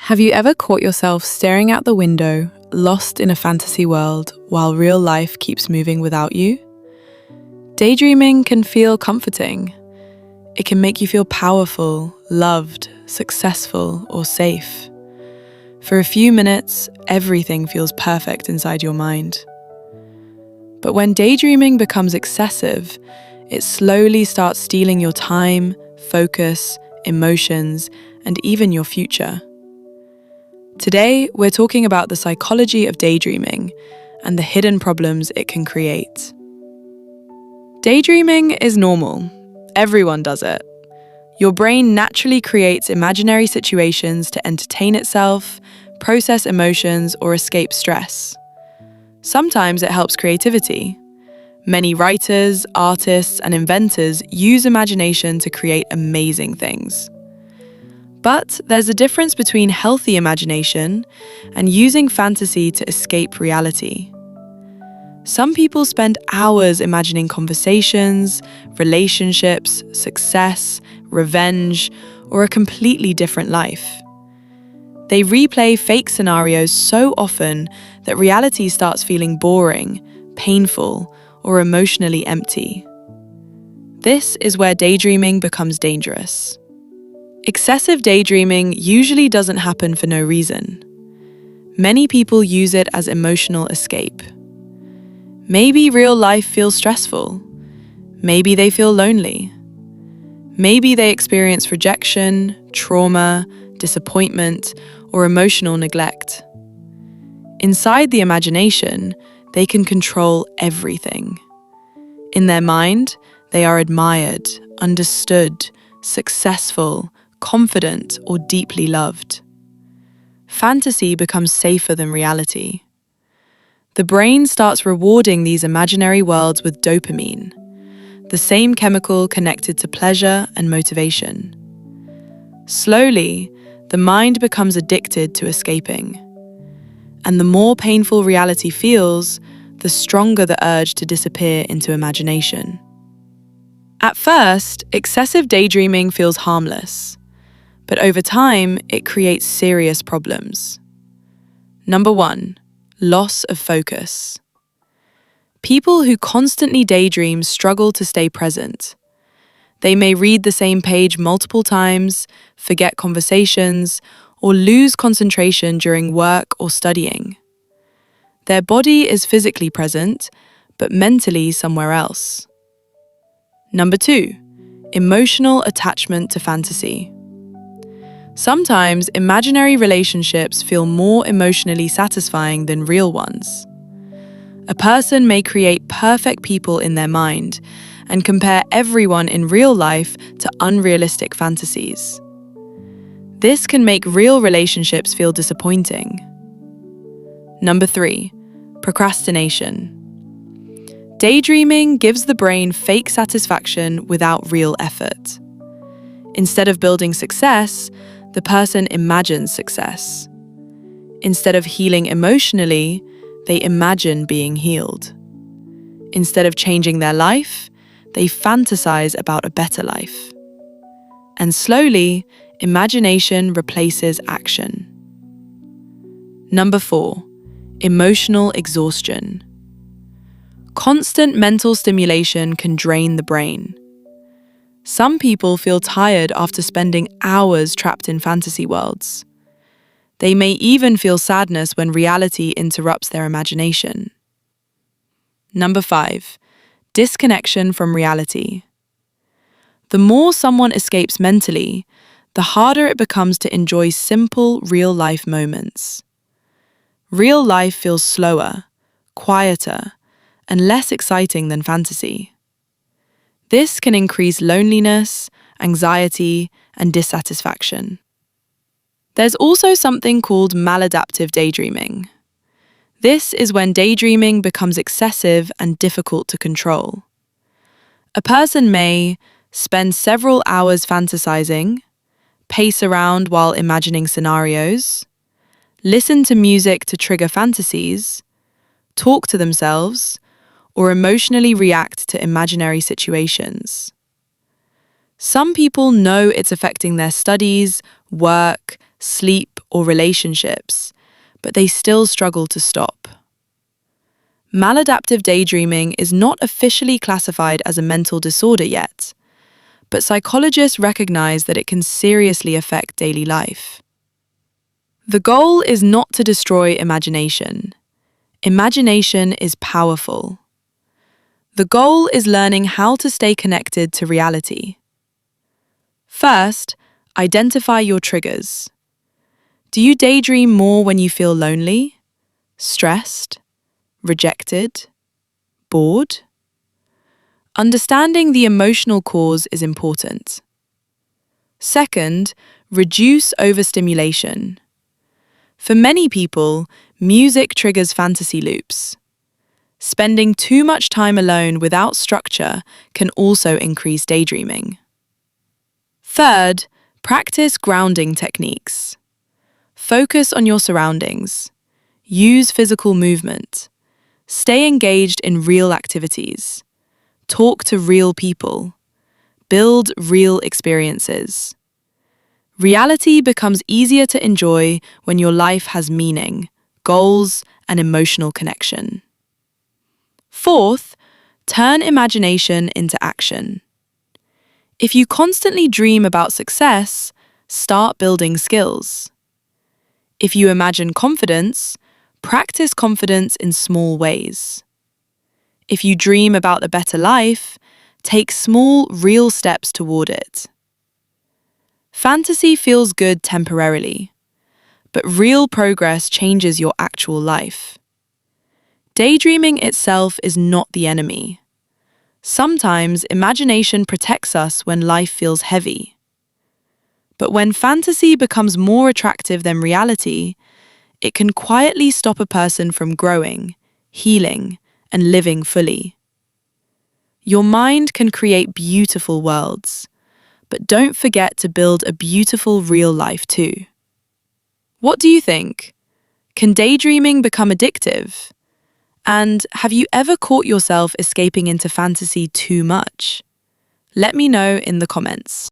Have you ever caught yourself staring out the window, lost in a fantasy world, while real life keeps moving without you? Daydreaming can feel comforting. It can make you feel powerful, loved, successful, or safe. For a few minutes, everything feels perfect inside your mind. But when daydreaming becomes excessive, it slowly starts stealing your time, focus, emotions, and even your future. Today, we're talking about the psychology of daydreaming and the hidden problems it can create. Daydreaming is normal. Everyone does it. Your brain naturally creates imaginary situations to entertain itself, process emotions, or escape stress. Sometimes it helps creativity. Many writers, artists, and inventors use imagination to create amazing things. But there's a difference between healthy imagination and using fantasy to escape reality. Some people spend hours imagining conversations, relationships, success, revenge, or a completely different life. They replay fake scenarios so often that reality starts feeling boring, painful, or emotionally empty. This is where daydreaming becomes dangerous. Excessive daydreaming usually doesn't happen for no reason. Many people use it as emotional escape. Maybe real life feels stressful. Maybe they feel lonely. Maybe they experience rejection, trauma, disappointment, or emotional neglect. Inside the imagination, they can control everything. In their mind, they are admired, understood, successful, confident, or deeply loved. Fantasy becomes safer than reality. The brain starts rewarding these imaginary worlds with dopamine, the same chemical connected to pleasure and motivation. Slowly, the mind becomes addicted to escaping. And the more painful reality feels, the stronger the urge to disappear into imagination. At first, excessive daydreaming feels harmless. But over time, it creates serious problems. Number 1, loss of focus. People who constantly daydream struggle to stay present. They may read the same page multiple times, forget conversations, or lose concentration during work or studying. Their body is physically present, but mentally somewhere else. Number 2, emotional attachment to fantasy. Sometimes imaginary relationships feel more emotionally satisfying than real ones. A person may create perfect people in their mind and compare everyone in real life to unrealistic fantasies. This can make real relationships feel disappointing. Number 3, procrastination. Daydreaming gives the brain fake satisfaction without real effort. Instead of building success, the person imagines success. Instead of healing emotionally, they imagine being healed. Instead of changing their life, they fantasize about a better life. And slowly, imagination replaces action. Number 4, emotional exhaustion. Constant mental stimulation can drain the brain. Some people feel tired after spending hours trapped in fantasy worlds. They may even feel sadness when reality interrupts their imagination. Number 5, disconnection from reality. The more someone escapes mentally, the harder it becomes to enjoy simple, real-life moments. Real life feels slower, quieter, and less exciting than fantasy. This can increase loneliness, anxiety, and dissatisfaction. There's also something called maladaptive daydreaming. This is when daydreaming becomes excessive and difficult to control. A person may spend several hours fantasizing, pace around while imagining scenarios, listen to music to trigger fantasies, talk to themselves, or emotionally react to imaginary situations. Some people know it's affecting their studies, work, sleep, or relationships, but they still struggle to stop. Maladaptive daydreaming is not officially classified as a mental disorder yet, but psychologists recognize that it can seriously affect daily life. The goal is not to destroy imagination. Imagination is powerful. The goal is learning how to stay connected to reality. First, identify your triggers. Do you daydream more when you feel lonely, stressed, rejected, bored? Understanding the emotional cause is important. Second, reduce overstimulation. For many people, music triggers fantasy loops. Spending too much time alone without structure can also increase daydreaming. Third, practice grounding techniques. Focus on your surroundings. Use physical movement. Stay engaged in real activities. Talk to real people. Build real experiences. Reality becomes easier to enjoy when your life has meaning, goals, and emotional connection. Fourth, turn imagination into action. If you constantly dream about success, start building skills. If you imagine confidence, practice confidence in small ways. If you dream about a better life, take small, real steps toward it. Fantasy feels good temporarily, but real progress changes your actual life. Daydreaming itself is not the enemy. Sometimes imagination protects us when life feels heavy. But when fantasy becomes more attractive than reality, it can quietly stop a person from growing, healing, and living fully. Your mind can create beautiful worlds, but don't forget to build a beautiful real life too. What do you think? Can daydreaming become addictive? And have you ever caught yourself escaping into fantasy too much? Let me know in the comments.